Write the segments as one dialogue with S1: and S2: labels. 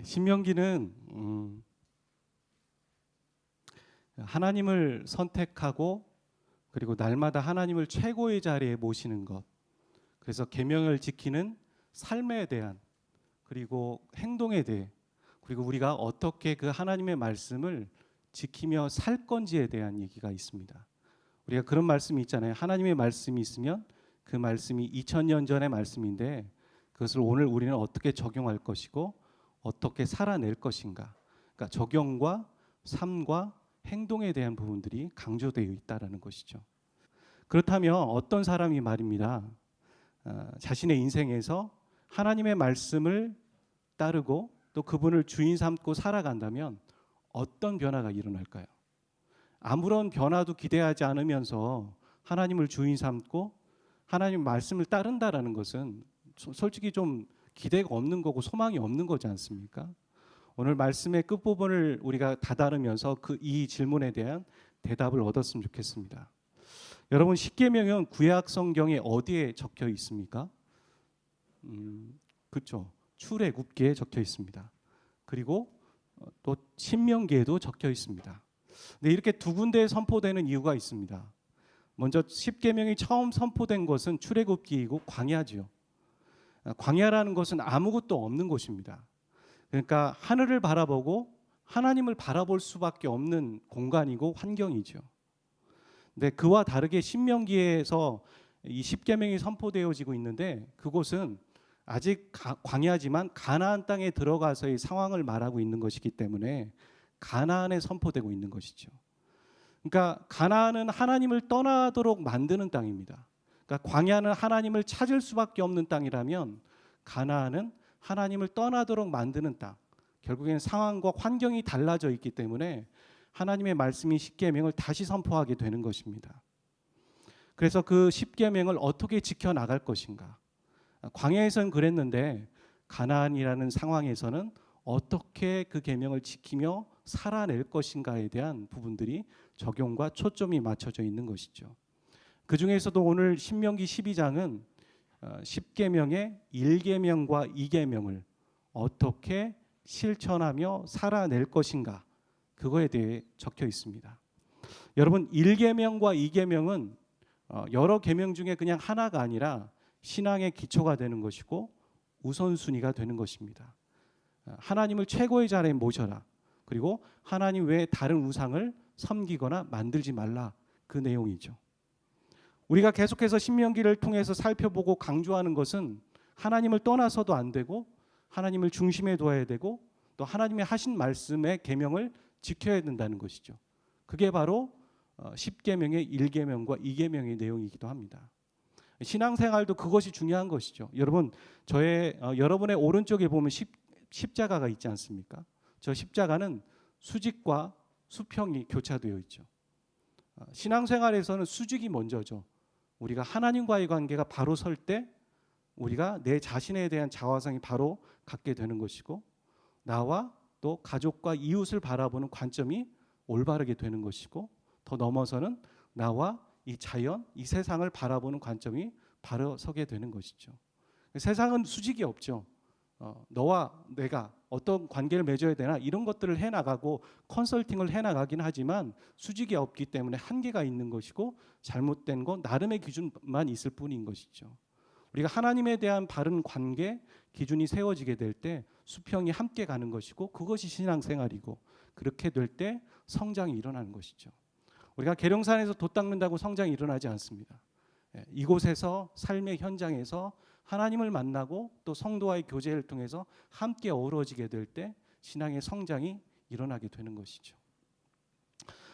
S1: 신명기는 하나님을 선택하고 그리고 날마다 하나님을 최고의 자리에 모시는 것, 그래서 계명을 지키는 삶에 대한, 그리고 행동에 대해, 그리고 우리가 어떻게 그 하나님의 말씀을 지키며 살 건지에 대한 얘기가 있습니다. 우리가 그런 말씀이 있잖아요. 하나님의 말씀이 있으면 그 말씀이 2000년 전의 말씀인데 그것을 오늘 우리는 어떻게 적용할 것이고 어떻게 살아낼 것인가. 그러니까 적용과 삶과 행동에 대한 부분들이 강조되어 있다는 것이죠. 그렇다면 어떤 사람이 말입니다. 자신의 인생에서 하나님의 말씀을 따르고 또 그분을 주인 삼고 살아간다면 어떤 변화가 일어날까요? 아무런 변화도 기대하지 않으면서 하나님을 주인 삼고 하나님 말씀을 따른다라는 것은 솔직히 좀 기대가 없는 거고 소망이 없는 거지 않습니까? 오늘 말씀의 끝부분을 우리가 다다르면서 이 질문에 대한 대답을 얻었으면 좋겠습니다. 여러분, 십계명은 구약 성경에 어디에 적혀 있습니까? 그렇죠. 출애굽기에 적혀 있습니다. 그리고 또 신명기에도 적혀 있습니다. 근데 이렇게 두 군데에 선포되는 이유가 있습니다. 먼저 십계명이 처음 선포된 것은 출애굽기이고 광야지요. 광야라는 것은 아무것도 없는 곳입니다. 그러니까 하늘을 바라보고 하나님을 바라볼 수밖에 없는 공간이고 환경이죠. 근데 그와 다르게 신명기에서 이 십계명이 선포되어지고 있는데 그곳은 아직 광야지만 가나안 땅에 들어가서의 상황을 말하고 있는 것이기 때문에 가나안에 선포되고 있는 것이죠. 그러니까 가나안은 하나님을 떠나도록 만드는 땅입니다. 그러니까 광야는 하나님을 찾을 수밖에 없는 땅이라면 가나안은 하나님을 떠나도록 만드는 땅. 결국엔 상황과 환경이 달라져 있기 때문에 하나님의 말씀이 십계명을 다시 선포하게 되는 것입니다. 그래서 그 십계명을 어떻게 지켜나갈 것인가. 광야에서는 그랬는데 가나안이라는 상황에서는 어떻게 그 계명을 지키며 살아낼 것인가에 대한 부분들이 적용과 초점이 맞춰져 있는 것이죠. 그 중에서도 오늘 신명기 12장은 십계명의 1계명과 2계명을 어떻게 실천하며 살아낼 것인가, 그거에 대해 적혀 있습니다. 여러분, 1계명과 2계명은 여러 계명 중에 그냥 하나가 아니라 신앙의 기초가 되는 것이고 우선순위가 되는 것입니다. 하나님을 최고의 자리에 모셔라. 그리고 하나님 외에 다른 우상을 섬기거나 만들지 말라. 그 내용이죠. 우리가 계속해서 신명기를 통해서 살펴보고 강조하는 것은 하나님을 떠나서도 안 되고 하나님을 중심에 둬야 되고 또 하나님의 하신 말씀의 계명을 지켜야 된다는 것이죠. 그게 바로 십계명의 1계명과 2계명의 내용이기도 합니다. 신앙생활도 그것이 중요한 것이죠. 여러분, 여러분의 오른쪽에 보면 십자가가 있지 않습니까? 저 십자가는 수직과 수평이 교차되어 있죠. 신앙생활에서는 수직이 먼저죠. 우리가 하나님과의 관계가 바로 설 때 우리가 내 자신에 대한 자화상이 바로 갖게 되는 것이고 나와 또 가족과 이웃을 바라보는 관점이 올바르게 되는 것이고 더 넘어서는 나와 이 자연, 이 세상을 바라보는 관점이 바로 서게 되는 것이죠. 세상은 수직이 없죠. 너와 내가 어떤 관계를 맺어야 되나 이런 것들을 해나가고 컨설팅을 해나가긴 하지만 수직이 없기 때문에 한계가 있는 것이고 잘못된 건 나름의 기준만 있을 뿐인 것이죠. 우리가 하나님에 대한 바른 관계 기준이 세워지게 될 때 수평이 함께 가는 것이고 그것이 신앙생활이고 그렇게 될 때 성장이 일어나는 것이죠. 우리가 계룡산에서 돛 닦는다고 성장이 일어나지 않습니다. 이곳에서 삶의 현장에서 하나님을 만나고 또 성도와의 교제를 통해서 함께 어우러지게 될 때 신앙의 성장이 일어나게 되는 것이죠.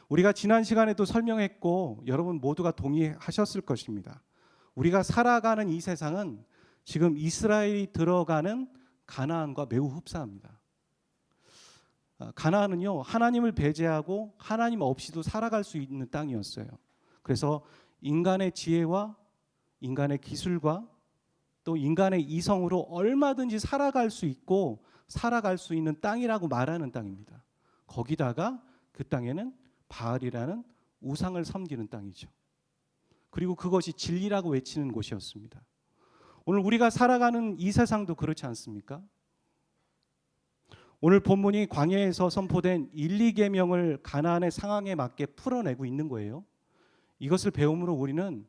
S1: 우리가 지난 시간에도 설명했고 여러분 모두가 동의하셨을 것입니다. 우리가 살아가는 이 세상은 지금 이스라엘이 들어가는 가나안과 매우 흡사합니다. 가나안은요, 하나님을 배제하고 하나님 없이도 살아갈 수 있는 땅이었어요. 그래서 인간의 지혜와 인간의 기술과 또 인간의 이성으로 얼마든지 살아갈 수 있고 살아갈 수 있는 땅이라고 말하는 땅입니다. 거기다가 그 땅에는 바알이라는 우상을 섬기는 땅이죠. 그리고 그것이 진리라고 외치는 곳이었습니다. 오늘 우리가 살아가는 이 세상도 그렇지 않습니까? 오늘 본문이 광야에서 선포된 1, 2계명을 가나안의 상황에 맞게 풀어내고 있는 거예요. 이것을 배움으로 우리는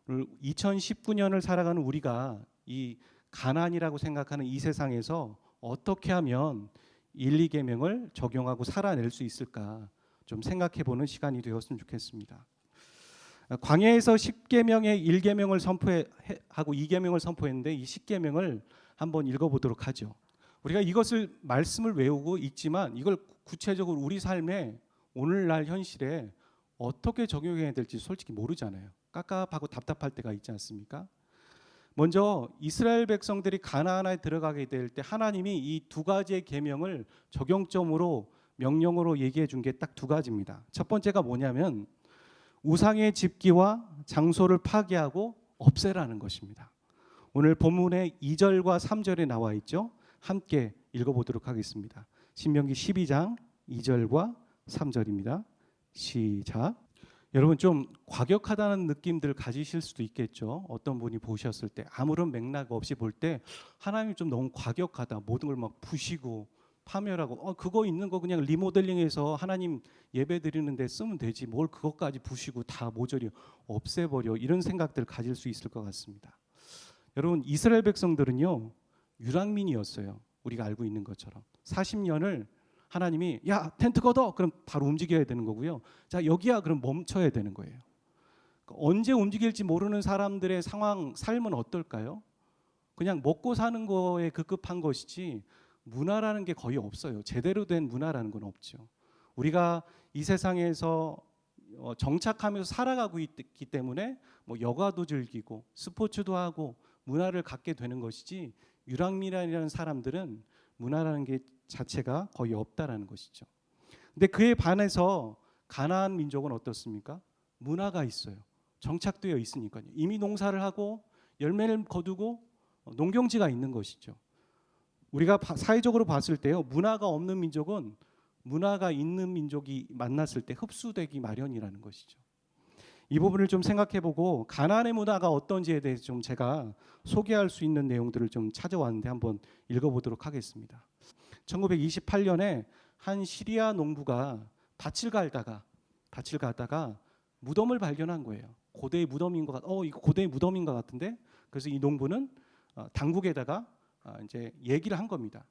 S1: 오늘 2019년을 살아가는 우리가 이 가나안이라고 생각하는 이 세상에서 어떻게 하면 1, 2계명을 적용하고 살아낼 수 있을까 좀 생각해보는 시간이 되었으면 좋겠습니다. 광야에서 10계명의 1계명을 선포하고 2계명을 선포했는데 이 10계명을 한번 읽어보도록 하죠. 우리가 이것을 말씀을 외우고 있지만 이걸 구체적으로 우리 삶에 오늘날 현실에 어떻게 적용해야 될지 솔직히 모르잖아요. 깝깝하고 답답할 때가 있지 않습니까? 먼저 이스라엘 백성들이 가나안에 들어가게 될 때 하나님이 이 두 가지의 계명을 적용점으로 명령으로 얘기해 준 게 딱 두 가지입니다. 첫 번째가 뭐냐면 우상의 집기와 장소를 파괴하고 없애라는 것입니다. 오늘 본문의 2절과 3절에 나와 있죠. 함께 읽어보도록 하겠습니다. 신명기 12장 2절과 3절입니다. 시작. 여러분 좀 과격하다는 느낌들 가지실 수도 있겠죠. 어떤 분이 보셨을 때 아무런 맥락 없이 볼 때 하나님이 좀 너무 과격하다. 모든 걸 막 부시고 파멸하고 그거 있는 거 그냥 리모델링해서 하나님 예배 드리는 데 쓰면 되지. 뭘 그것까지 부시고 다 모조리 없애버려. 이런 생각들 가질 수 있을 것 같습니다. 여러분 이스라엘 백성들은요. 유랑민이었어요. 우리가 알고 있는 것처럼 40년을 하나님이 야 텐트 걷어 그럼 바로 움직여야 되는 거고요. 자 여기야 그럼 멈춰야 되는 거예요. 언제 움직일지 모르는 사람들의 상황 삶은 어떨까요? 그냥 먹고 사는 거에 급급한 것이지 문화라는 게 거의 없어요. 제대로 된 문화라는 건 없죠. 우리가 이 세상에서 정착하면서 살아가고 있기 때문에 뭐 여가도 즐기고 스포츠도 하고 문화를 갖게 되는 것이지 유랑민이라는 사람들은 문화라는 게 자체가 거의 없다라는 것이죠. 근데 그에 반해서 가나안 민족은 어떻습니까? 문화가 있어요. 정착되어 있으니까요. 이미 농사를 하고 열매를 거두고 농경지가 있는 것이죠. 우리가 사회적으로 봤을 때요. 문화가 없는 민족은 문화가 있는 민족이 만났을 때 흡수되기 마련이라는 것이죠. 이 부분을 좀 생각해보고 가나안의 문화가 어떤지에 대해서 좀 제가 소개할 수 있는 내용들을 좀 찾아왔는데 한번 읽어보도록 하겠습니다. 1928년에 한 시리아 농부가 밭을 가다가 무덤을 발견한 거예요. 고대의 무덤인 것 이거 고대의 무덤인 것 같은데. 그래서 이 농부는 당국에다가 이제 얘기를 한 겁니다.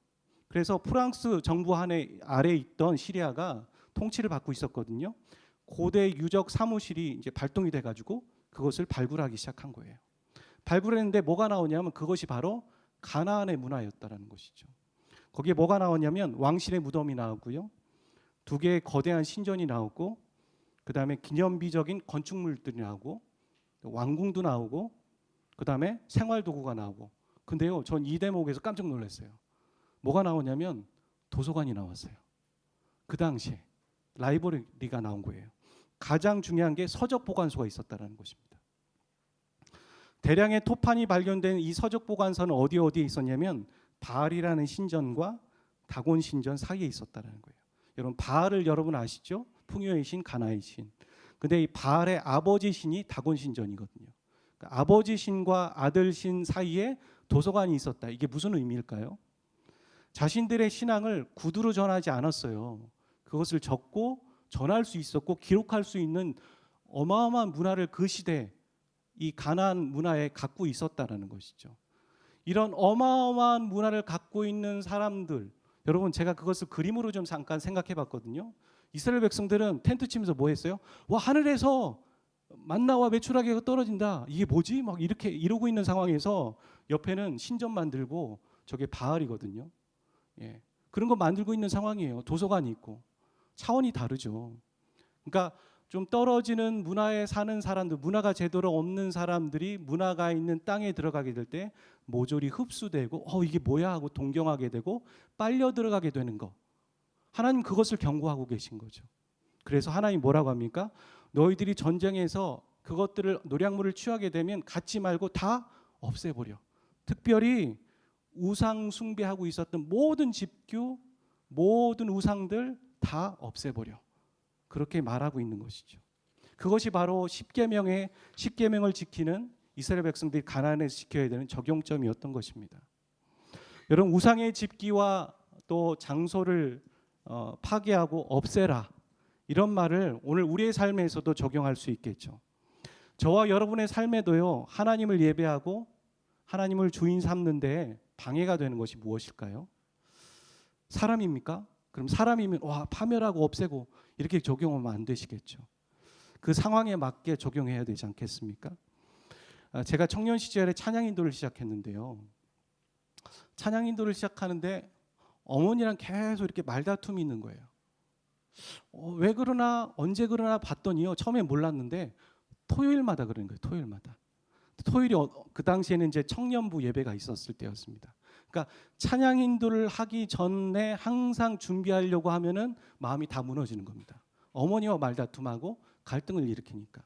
S1: 그래서 프랑스 정부 아래 있던 시리아가 통치를 받고 있었거든요. 고대 유적 사무실이 이제 발동이 돼가지고 그것을 발굴하기 시작한 거예요. 발굴했는데 뭐가 나오냐면 그것이 바로 가나안의 문화였다라는 것이죠. 거기에 뭐가 나오냐면 왕실의 무덤이 나오고요, 2개의 거대한 신전이 나오고, 그 다음에 기념비적인 건축물들이 나오고, 왕궁도 나오고, 그 다음에 생활도구가 나오고. 근데요, 전 이 대목에서 깜짝 놀랐어요. 뭐가 나오냐면 도서관이 나왔어요. 그 당시에 라이브러리가 나온 거예요. 가장 중요한 게 서적 보관소가 있었다는 것입니다. 대량의 토판이 발견된 이 서적 보관소는 어디에 있었냐면 바알이라는 신전과 다곤 신전 사이에 있었다는 거예요. 여러분 바알을 여러분 아시죠? 풍요의 신, 가나의 신. 근데 이 바알의 아버지 신이 다곤 신전이거든요. 그러니까 아버지 신과 아들 신 사이에 도서관이 있었다. 이게 무슨 의미일까요? 자신들의 신앙을 구두로 전하지 않았어요. 그것을 적고 전할 수 있었고 기록할 수 있는 어마어마한 문화를 그 시대 이 가나안 문화에 갖고 있었다라는 것이죠. 이런 어마어마한 문화를 갖고 있는 사람들, 여러분 제가 그것을 그림으로 좀 잠깐 생각해 봤거든요. 이스라엘 백성들은 텐트 치면서 뭐 했어요? 와, 하늘에서 만나와 메추라기가 떨어진다. 이게 뭐지? 막 이렇게 이러고 있는 상황에서 옆에는 신전 만들고 저게 바알이거든요. 예. 그런 거 만들고 있는 상황이에요. 도서관이 있고. 차원이 다르죠. 그러니까 좀 떨어지는 문화에 사는 사람들, 문화가 제대로 없는 사람들이 문화가 있는 땅에 들어가게 될 때 모조리 흡수되고 이게 뭐야 하고 동경하게 되고 빨려 들어가게 되는 거. 하나님 그것을 경고하고 계신 거죠. 그래서 하나님 뭐라고 합니까? 너희들이 전쟁에서 그것들을 노략물을 취하게 되면 갖지 말고 다 없애버려. 특별히 우상 숭배하고 있었던 모든 집규, 모든 우상들 다 없애버려. 그렇게 말하고 있는 것이죠. 그것이 바로 10계명을 지키는 이스라엘 백성들이 가나안에서 지켜야 되는 적용점이었던 것입니다. 여러분 우상의 집기와 또 장소를 파괴하고 없애라, 이런 말을 오늘 우리의 삶에서도 적용할 수 있겠죠. 저와 여러분의 삶에도요, 하나님을 예배하고 하나님을 주인 삼는데 방해가 되는 것이 무엇일까요? 사람입니까? 그럼 사람이면 파멸하고 없애고 이렇게 적용하면 안 되시겠죠. 그 상황에 맞게 적용해야 되지 않겠습니까? 제가 청년 시절에 찬양 인도를 시작했는데요. 찬양 인도를 시작하는데 어머니랑 계속 이렇게 말다툼이 있는 거예요. 왜 그러나 언제 그러나 봤더니요, 처음에 몰랐는데 토요일마다 그러는 거예요. 토요일마다. 토요일이 그 당시에는 이제 청년부 예배가 있었을 때였습니다. 그러니까 찬양 인도를 하기 전에 항상 준비하려고 하면은 마음이 다 무너지는 겁니다. 어머니와 말다툼하고 갈등을 일으키니까.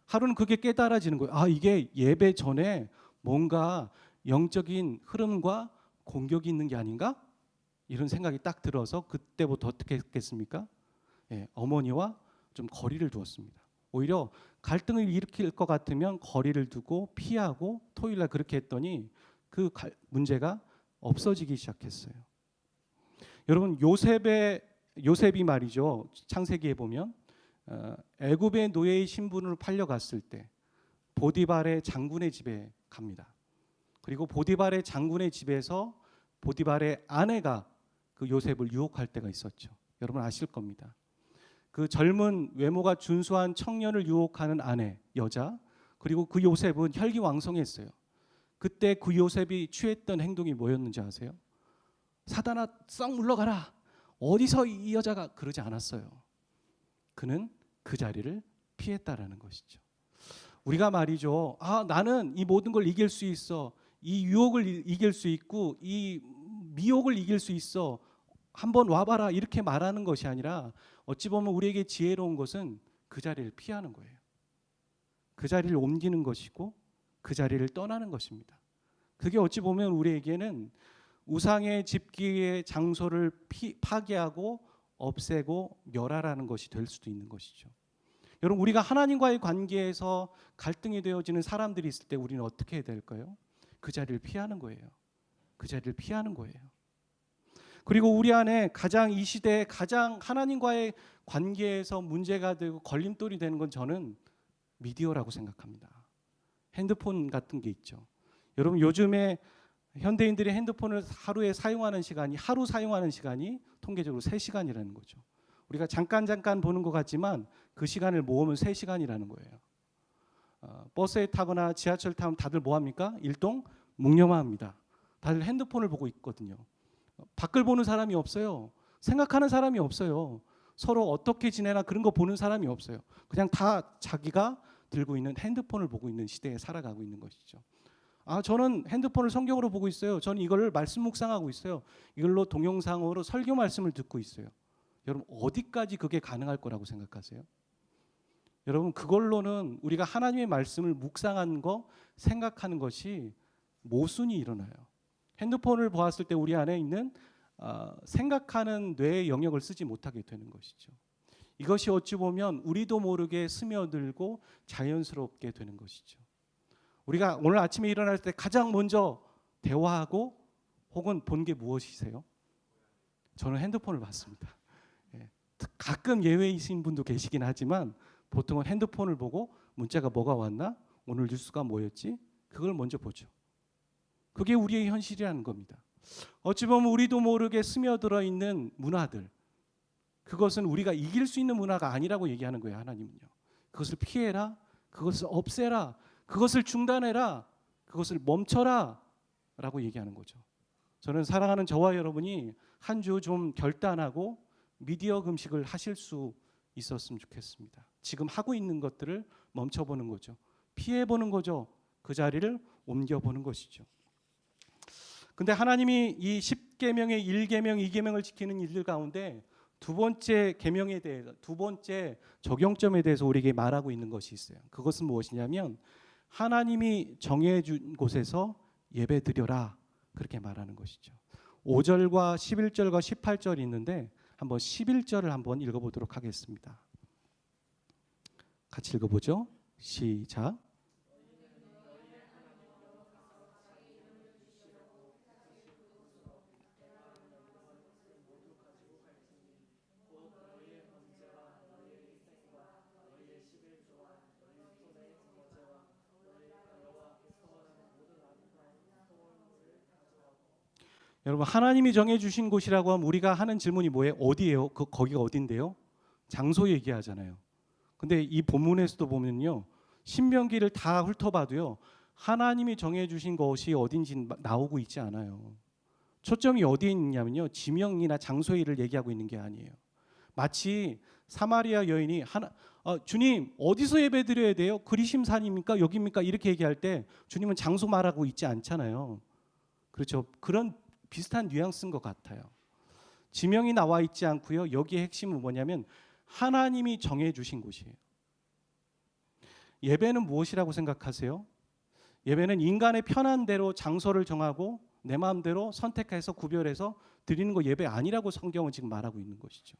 S1: 하루는 그게 깨달아지는 거예요. 이게 예배 전에 뭔가 영적인 흐름과 공격이 있는 게 아닌가? 이런 생각이 딱 들어서 그때부터 어떻게 했겠습니까? 어머니와 좀 거리를 두었습니다. 오히려 갈등을 일으킬 것 같으면 거리를 두고 피하고 토요일날 그렇게 했더니 그 문제가 없어지기 시작했어요. 여러분, 요셉이 말이죠, 창세기에 보면 애굽의 노예의 신분으로 팔려갔을 때 보디발의 장군의 집에 갑니다. 그리고 보디발의 장군의 집에서 보디발의 아내가 그 요셉을 유혹할 때가 있었죠. 여러분 아실 겁니다. 그 젊은 외모가 준수한 청년을 유혹하는 아내, 여자, 그리고 그 요셉은 혈기왕성했어요. 그때 그 요셉이 취했던 행동이 뭐였는지 아세요? 사단아, 썩 물러가라. 어디서 이 여자가, 그러지 않았어요. 그는 그 자리를 피했다라는 것이죠. 우리가 말이죠, 나는 이 모든 걸 이길 수 있어, 이 유혹을 이길 수 있고 이 미혹을 이길 수 있어, 한번 와봐라, 이렇게 말하는 것이 아니라 어찌 보면 우리에게 지혜로운 것은 그 자리를 피하는 거예요. 그 자리를 옮기는 것이고 그 자리를 떠나는 것입니다. 그게 어찌 보면 우리에게는 우상의 집기의 장소를 파괴하고 없애고 멸하라는 것이 될 수도 있는 것이죠. 여러분, 우리가 하나님과의 관계에서 갈등이 되어지는 사람들이 있을 때 우리는 어떻게 해야 될까요? 그 자리를 피하는 거예요. 그 자리를 피하는 거예요. 그리고 우리 안에 이 시대에 가장 하나님과의 관계에서 문제가 되고 걸림돌이 되는 건 저는 미디어라고 생각합니다. 핸드폰 같은 게 있죠. 여러분, 요즘에 현대인들이 핸드폰을 하루 사용하는 시간이 통계적으로 3시간이라는 거죠. 우리가 잠깐 보는 것 같지만 그 시간을 모으면 3시간이라는 거예요. 버스에 타거나 지하철 타면 다들 뭐합니까? 일동 묵념합니다. 다들 핸드폰을 보고 있거든요. 밖을 보는 사람이 없어요. 생각하는 사람이 없어요. 서로 어떻게 지내나 그런 거 보는 사람이 없어요. 그냥 다 자기가 들고 있는 핸드폰을 보고 있는 시대에 살아가고 있는 것이죠. 저는 핸드폰을 성경으로 보고 있어요. 저는 이걸 말씀 묵상하고 있어요. 이걸로 동영상으로 설교 말씀을 듣고 있어요. 여러분, 어디까지 그게 가능할 거라고 생각하세요? 여러분, 그걸로는 우리가 하나님의 말씀을 묵상하는 거, 생각하는 것이 모순이 일어나요. 핸드폰을 보았을 때 우리 안에 있는 생각하는 뇌의 영역을 쓰지 못하게 되는 것이죠. 이것이 어찌 보면 우리도 모르게 스며들고 자연스럽게 되는 것이죠. 우리가 오늘 아침에 일어날 때 가장 먼저 대화하고 혹은 본 게 무엇이세요? 저는 핸드폰을 봤습니다. 가끔 예외이신 분도 계시긴 하지만 보통은 핸드폰을 보고 문자가 뭐가 왔나? 오늘 뉴스가 뭐였지? 그걸 먼저 보죠. 그게 우리의 현실이라는 겁니다. 어찌 보면 우리도 모르게 스며들어 있는 문화들, 그것은 우리가 이길 수 있는 문화가 아니라고 얘기하는 거예요. 하나님은요. 그것을 피해라, 그것을 없애라, 그것을 중단해라, 그것을 멈춰라 라고 얘기하는 거죠. 저는 사랑하는 저와 여러분이 한 주 좀 결단하고 미디어 금식을 하실 수 있었으면 좋겠습니다. 지금 하고 있는 것들을 멈춰보는 거죠. 피해보는 거죠. 그 자리를 옮겨보는 것이죠. 근데 하나님이 이 10계명의 1계명, 2계명을 지키는 일들 가운데 두 번째 계명에 대해서, 두 번째 적용점에 대해서 우리에게 말하고 있는 것이 있어요. 그것은 무엇이냐면 하나님이 정해준 곳에서 예배드려라, 그렇게 말하는 것이죠. 5절과 11절과 18절이 있는데 한번 11절을 한번 읽어보도록 하겠습니다. 같이 읽어보죠. 시작. 여러분, 하나님이 정해 주신 곳이라고 하면 우리가 하는 질문이 뭐예요? 어디예요? 거기가 어딘데요? 장소 얘기하잖아요. 근데 이 본문에서도 보면요, 신명기를 다 훑어봐도요, 하나님이 정해 주신 것이 어딘지 나오고 있지 않아요. 초점이 어디에 있냐면요, 지명이나 장소의 일을 얘기하고 있는 게 아니에요. 마치 사마리아 여인이 주님 어디서 예배 드려야 돼요? 그리심산입니까? 여기입니까? 이렇게 얘기할 때 주님은 장소 말하고 있지 않잖아요. 그렇죠. 그런 비슷한 뉘앙스인 것 같아요. 지명이 나와 있지 않고요, 여기의 핵심은 뭐냐면 하나님이 정해 주신 곳이에요. 예배는 무엇이라고 생각하세요? 예배는 인간의 편한 대로 장소를 정하고 내 마음대로 선택해서 구별해서 드리는 거 예배 아니라고 성경은 지금 말하고 있는 것이죠.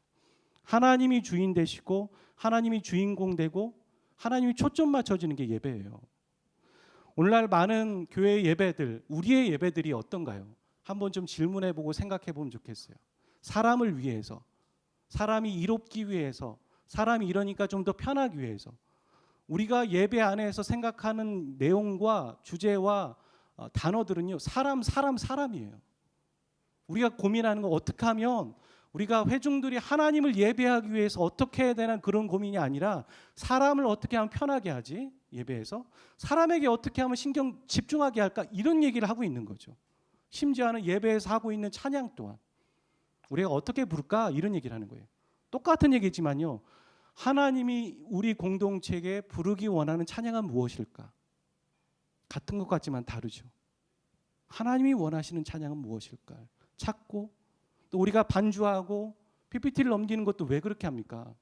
S1: 하나님이 주인 되시고 하나님이 주인공 되고 하나님이 초점 맞춰지는 게 예배예요. 오늘날 많은 교회 예배들, 우리의 예배들이 어떤가요? 한번 좀 질문해보고 생각해보면 좋겠어요. 사람을 위해서, 사람이 이롭기 위해서, 사람이 이러니까 좀 더 편하기 위해서, 우리가 예배 안에서 생각하는 내용과 주제와 단어들은요, 사람이에요. 우리가 고민하는 거 어떻게 하면 우리가 회중들이 하나님을 예배하기 위해서 어떻게 해야 되는 그런 고민이 아니라 사람을 어떻게 하면 편하게 하지? 예배에서 사람에게 어떻게 하면 신경 집중하게 할까? 이런 얘기를 하고 있는 거죠. 심지어는 예배에서 하고 있는 찬양 또한 우리가 어떻게 부를까? 이런 얘기를 하는 거예요. 똑같은 얘기지만요, 하나님이 우리 공동체에 부르기 원하는 찬양은 무엇일까? 같은 것 같지만 다르죠. 하나님이 원하시는 찬양은 무엇일까? 찾고, 또 우리가 반주하고 PPT를 넘기는 것도 왜 그렇게 합니까?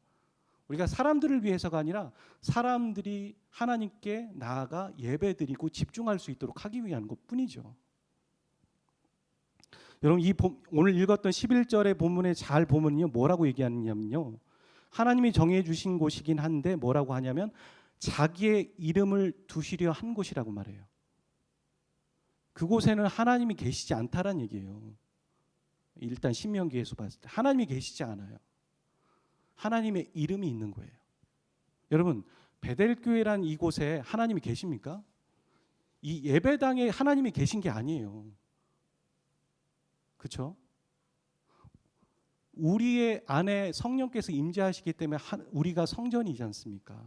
S1: 우리가 사람들을 위해서가 아니라 사람들이 하나님께 나아가 예배드리고 집중할 수 있도록 하기 위한 것뿐이죠. 여러분, 오늘 읽었던 11절의 본문에 잘 보면요, 뭐라고 얘기하느냐면요, 하나님이 정해 주신 곳이긴 한데 뭐라고 하냐면 자기의 이름을 두시려 한 곳이라고 말해요. 그곳에는 하나님이 계시지 않다라는 얘기예요. 일단 신명기에서 봤을 때 하나님이 계시지 않아요. 하나님의 이름이 있는 거예요. 여러분, 베델교회란 이곳에 하나님이 계십니까? 이 예배당에 하나님이 계신 게 아니에요. 그렇죠? 우리의 안에 성령께서 임재하시기 때문에 우리가 성전이지 않습니까?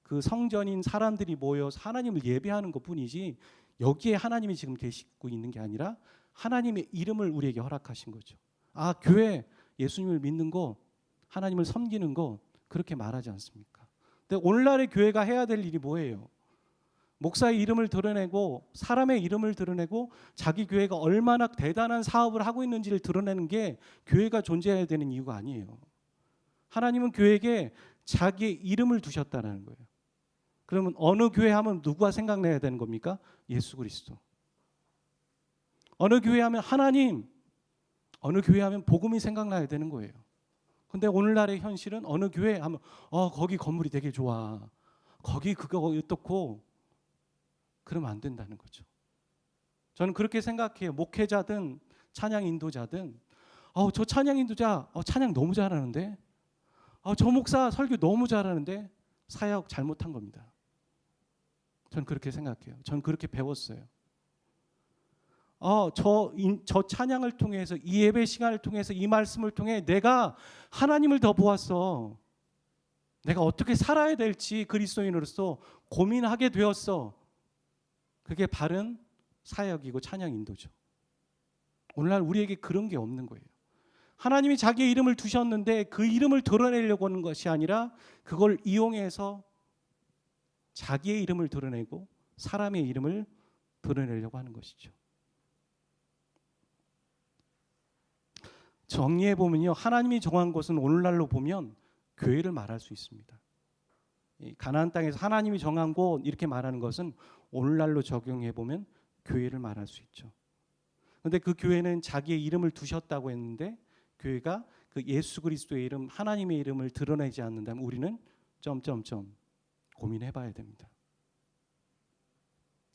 S1: 그 성전인 사람들이 모여서 하나님을 예배하는 것뿐이지 여기에 하나님이 지금 계시고 있는 게 아니라 하나님의 이름을 우리에게 허락하신 거죠. 아, 교회 예수님을 믿는 거, 하나님을 섬기는 거 그렇게 말하지 않습니까? 근데 오늘날의 교회가 해야 될 일이 뭐예요? 목사의 이름을 드러내고 사람의 이름을 드러내고 자기 교회가 얼마나 대단한 사업을 하고 있는지를 드러내는 게 교회가 존재해야 되는 이유가 아니에요. 하나님은 교회에게 자기의 이름을 두셨다는 거예요. 그러면 어느 교회 하면 누구가 생각나야 되는 겁니까? 예수 그리스도. 어느 교회 하면 하나님, 어느 교회 하면 복음이 생각나야 되는 거예요. 근데 오늘날의 현실은 어느 교회 하면 거기 건물이 되게 좋아, 거기 그거 어떻고, 그러면 안 된다는 거죠. 저는 그렇게 생각해요. 목회자든 찬양 인도자든 저 찬양 인도자 찬양 너무 잘하는데, 저 목사 설교 너무 잘하는데 사역 잘못한 겁니다. 저는 그렇게 생각해요. 저는 그렇게 배웠어요. 저 찬양을 통해서, 이 예배 시간을 통해서, 이 말씀을 통해 내가 하나님을 더 보았어. 내가 어떻게 살아야 될지 그리스도인으로서 고민하게 되었어. 그게 바른 사역이고 찬양 인도죠. 오늘날 우리에게 그런 게 없는 거예요. 하나님이 자기의 이름을 두셨는데 그 이름을 드러내려고 하는 것이 아니라 그걸 이용해서 자기의 이름을 드러내고 사람의 이름을 드러내려고 하는 것이죠. 정리해 보면요, 하나님이 정한 것은 오늘날로 보면 교회를 말할 수 있습니다. 가나안 땅에서 하나님이 정한 곳 이렇게 말하는 것은 오늘날로 적용해 보면 교회를 말할 수 있죠. 그런데 그 교회는 자기의 이름을 두셨다고 했는데 교회가 그 예수 그리스도의 이름, 하나님의 이름을 드러내지 않는다면 우리는 점점점 고민해 봐야 됩니다.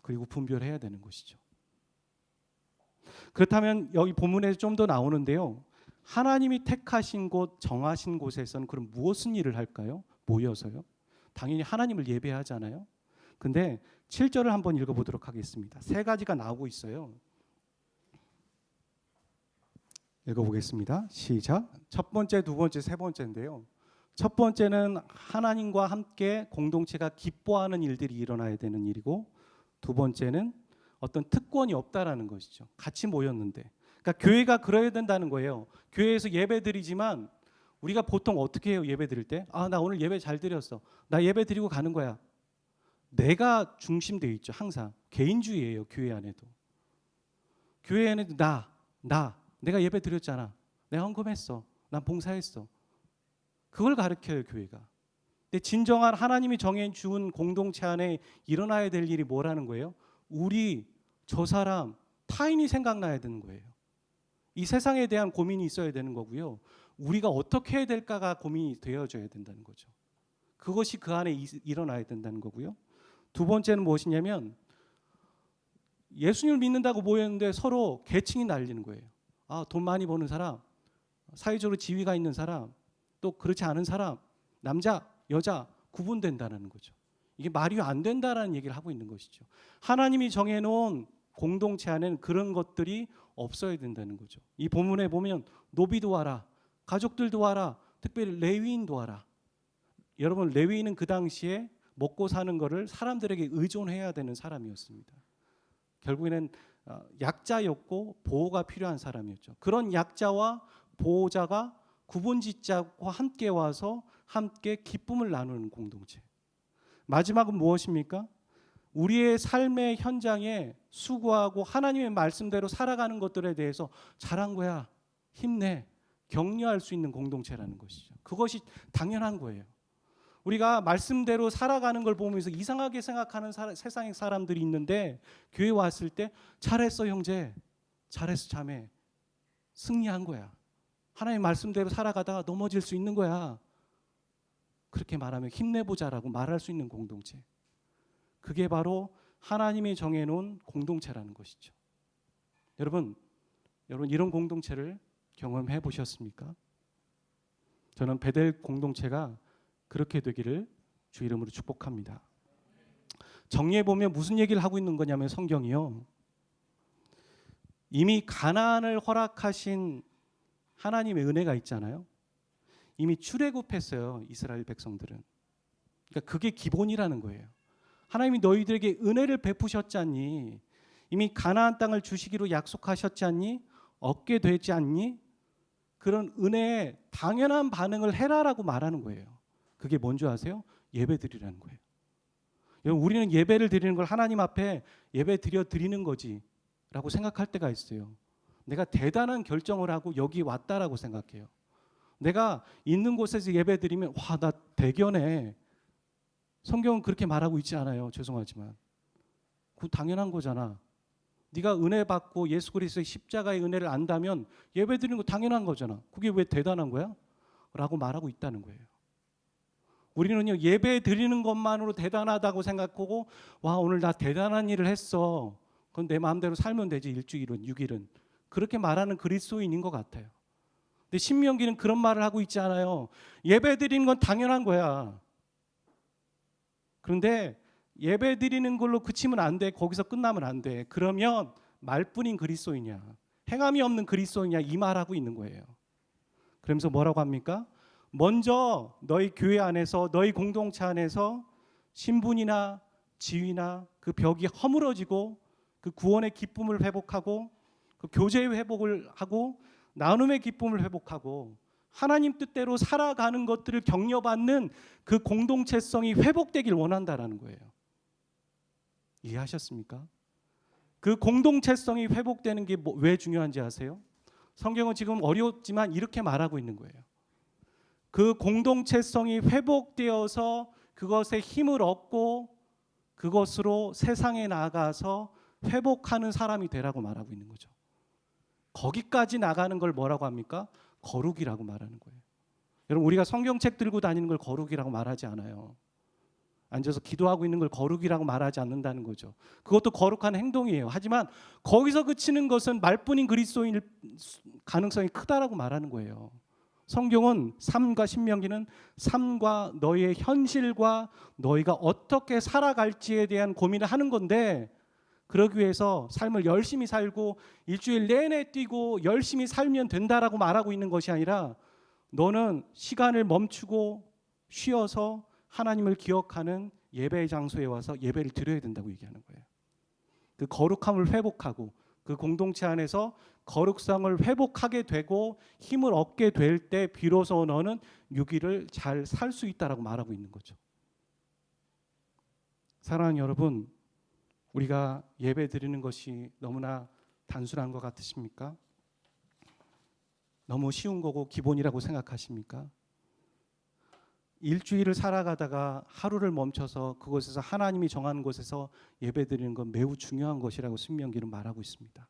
S1: 그리고 분별해야 되는 것이죠. 그렇다면 여기 본문에 좀 더 나오는데요, 하나님이 택하신 곳, 정하신 곳에서는 그럼 무슨 일을 할까요? 모여서요. 당연히 하나님을 예배하잖아요. 근데 7절을 한번 읽어보도록 하겠습니다. 세 가지가 나오고 있어요. 읽어보겠습니다. 시작. 첫 번째, 두 번째, 세 번째인데요. 첫 번째는 하나님과 함께 공동체가 기뻐하는 일들이 일어나야 되는 일이고, 두 번째는 어떤 특권이 없다라는 것이죠. 같이 모였는데. 그러니까 교회가 그래야 된다는 거예요. 교회에서 예배 드리지만 우리가 보통 어떻게 해요? 예배 드릴 때? 아, 나 오늘 예배 잘 드렸어. 나 예배 드리고 가는 거야. 내가 중심되어 있죠. 항상. 개인주의예요. 교회 안에도. 교회 안에도 내가 예배 드렸잖아. 내가 헌금했어. 난 봉사했어. 그걸 가르쳐요, 교회가. 근데 진정한 하나님이 정해 준 공동체 안에 일어나야 될 일이 뭐라는 거예요? 저 사람, 타인이 생각나야 되는 거예요. 이 세상에 대한 고민이 있어야 되는 거고요. 우리가 어떻게 해야 될까가 고민이 되어져야 된다는 거죠. 그것이 그 안에 일어나야 된다는 거고요. 두 번째는 무엇이냐면, 예수님을 믿는다고 모였는데 서로 계층이 날리는 거예요. 아, 돈 많이 버는 사람, 사회적으로 지위가 있는 사람, 또 그렇지 않은 사람, 남자, 여자 구분된다는 거죠. 이게 말이 안 된다라는 얘기를 하고 있는 것이죠. 하나님이 정해놓은 공동체 안에는 그런 것들이 없어야 된다는 거죠. 이 본문에 보면 노비도 와라, 가족들도 와라, 특별히 레위인도 와라. 여러분, 레위인은 그 당시에 먹고 사는 거를 사람들에게 의존해야 되는 사람이었습니다. 결국에는 약자였고 보호가 필요한 사람이었죠. 그런 약자와 보호자가 구분짓자와 함께 와서 함께 기쁨을 나누는 공동체. 마지막은 무엇입니까? 우리의 삶의 현장에 수고하고 하나님의 말씀대로 살아가는 것들에 대해서 잘한 거야, 힘내, 격려할 수 있는 공동체라는 것이죠. 그것이 당연한 거예요. 우리가 말씀대로 살아가는 걸 보면서 이상하게 생각하는 세상의 사람들이 있는데, 교회 왔을 때 잘했어 형제, 잘했어 자매, 승리한 거야, 하나님 말씀대로 살아가다가 넘어질 수 있는 거야, 그렇게 말하면 힘내보자라고 말할 수 있는 공동체. 그게 바로 하나님이 정해놓은 공동체라는 것이죠. 여러분 이런 공동체를 경험해 보셨습니까? 저는 베델 공동체가 그렇게 되기를 주 이름으로 축복합니다. 정리해 보면 무슨 얘기를 하고 있는 거냐면, 성경이요, 이미 가나안을 허락하신 하나님의 은혜가 있잖아요. 이미 출애굽했어요, 이스라엘 백성들은. 그러니까 그게 기본이라는 거예요. 하나님이 너희들에게 은혜를 베푸셨지 않니? 이미 가나안 땅을 주시기로 약속하셨지 않니? 얻게 되지 않니? 그런 은혜에 당연한 반응을 해라라고 말하는 거예요. 그게 뭔지 아세요? 예배 드리라는 거예요. 여러분, 우리는 예배를 드리는 걸 하나님 앞에 예배 드리는 거지 라고 생각할 때가 있어요. 내가 대단한 결정을 하고 여기 왔다라고 생각해요. 내가 있는 곳에서 예배 드리면 와, 나 대견해. 성경은 그렇게 말하고 있지 않아요. 죄송하지만. 그거 당연한 거잖아. 네가 은혜 받고 예수 그리스도의 십자가의 은혜를 안다면 예배 드리는 거 당연한 거잖아. 그게 왜 대단한 거야? 라고 말하고 있다는 거예요. 우리는요, 예배 드리는 것만으로 대단하다고 생각하고, 와, 오늘 나 대단한 일을 했어, 그건 내 마음대로 살면 되지, 일주일은 6일은, 그렇게 말하는 그리스도인인 것 같아요. 근데 신명기는 그런 말을 하고 있지 않아요. 예배 드리는 건 당연한 거야. 그런데 예배 드리는 걸로 그치면 안 돼. 거기서 끝나면 안 돼. 그러면 말뿐인 그리스도이냐, 행함이 없는 그리스도이냐, 이 말하고 있는 거예요. 그러면서 뭐라고 합니까? 먼저 너희 교회 안에서, 너희 공동체 안에서 신분이나 지위나 그 벽이 허물어지고 그 구원의 기쁨을 회복하고 그 교제의 회복을 하고 나눔의 기쁨을 회복하고 하나님 뜻대로 살아가는 것들을 격려받는 그 공동체성이 회복되길 원한다라는 거예요. 이해하셨습니까? 그 공동체성이 회복되는 게 왜 중요한지 아세요? 성경은 지금 어렵지만 이렇게 말하고 있는 거예요. 그 공동체성이 회복되어서 그것에 힘을 얻고 그것으로 세상에 나가서 회복하는 사람이 되라고 말하고 있는 거죠. 거기까지 나가는 걸 뭐라고 합니까? 거룩이라고 말하는 거예요. 여러분, 우리가 성경책 들고 다니는 걸 거룩이라고 말하지 않아요. 앉아서 기도하고 있는 걸 거룩이라고 말하지 않는다는 거죠. 그것도 거룩한 행동이에요. 하지만 거기서 그치는 것은 말뿐인 그리스도인일 가능성이 크다라고 말하는 거예요. 성경은 삶과 신명기는 삶과 너희의 현실과 너희가 어떻게 살아갈지에 대한 고민을 하는 건데, 그러기 위해서 삶을 열심히 살고 일주일 내내 뛰고 열심히 살면 된다라고 말하고 있는 것이 아니라 너는 시간을 멈추고 쉬어서 하나님을 기억하는 예배의 장소에 와서 예배를 드려야 된다고 얘기하는 거예요. 그 거룩함을 회복하고 그 공동체 안에서 거룩성을 회복하게 되고 힘을 얻게 될 때 비로소 너는 6일을 잘 살 수 있다라고 말하고 있는 거죠. 사랑하는 여러분, 우리가 예배 드리는 것이 너무나 단순한 것 같으십니까? 너무 쉬운 거고 기본이라고 생각하십니까? 일주일을 살아가다가 하루를 멈춰서 그곳에서 하나님이 정한 곳에서 예배 드리는 건 매우 중요한 것이라고 신명기는 말하고 있습니다.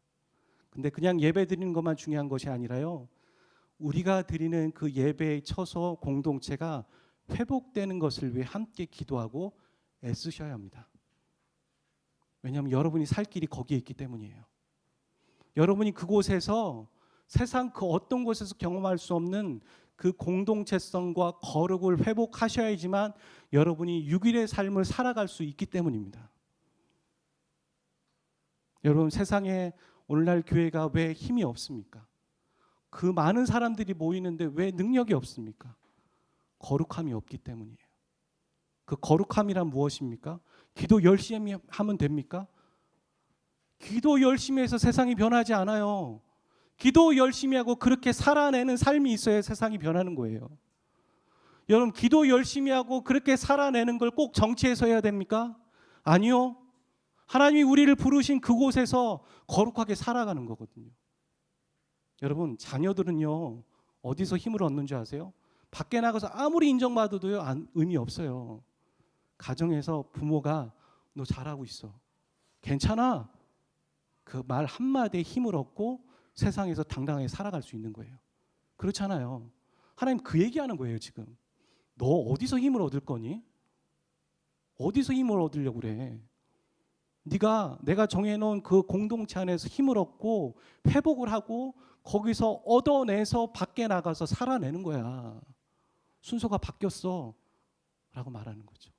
S1: 근데 그냥 예배 드리는 것만 중요한 것이 아니라요, 우리가 드리는 그 예배의 처소 공동체가 회복되는 것을 위해 함께 기도하고 애쓰셔야 합니다. 왜냐하면 여러분이 살 길이 거기에 있기 때문이에요. 여러분이 그곳에서 세상 그 어떤 곳에서 경험할 수 없는 그 공동체성과 거룩을 회복하셔야지만 여러분이 6일의 삶을 살아갈 수 있기 때문입니다. 여러분, 세상에 오늘날 교회가 왜 힘이 없습니까? 그 많은 사람들이 모이는데 왜 능력이 없습니까? 거룩함이 없기 때문이에요. 그 거룩함이란 무엇입니까? 기도 열심히 하면 됩니까? 기도 열심히 해서 세상이 변하지 않아요. 기도 열심히 하고 그렇게 살아내는 삶이 있어야 세상이 변하는 거예요. 여러분, 기도 열심히 하고 그렇게 살아내는 걸 꼭 정치에서 해야 됩니까? 아니요. 하나님이 우리를 부르신 그곳에서 거룩하게 살아가는 거거든요. 여러분, 자녀들은요, 어디서 힘을 얻는 줄 아세요? 밖에 나가서 아무리 인정받아도요, 의미 없어요. 가정에서 부모가 너 잘하고 있어, 괜찮아, 그 말 한마디에 힘을 얻고 세상에서 당당하게 살아갈 수 있는 거예요. 그렇잖아요. 하나님 그 얘기하는 거예요. 지금 너 어디서 힘을 얻을 거니? 어디서 힘을 얻으려고 그래? 내가 정해놓은 그 공동체 안에서 힘을 얻고 회복을 하고 거기서 얻어내서 밖에 나가서 살아내는 거야. 순서가 바뀌었어 라고 말하는 거죠.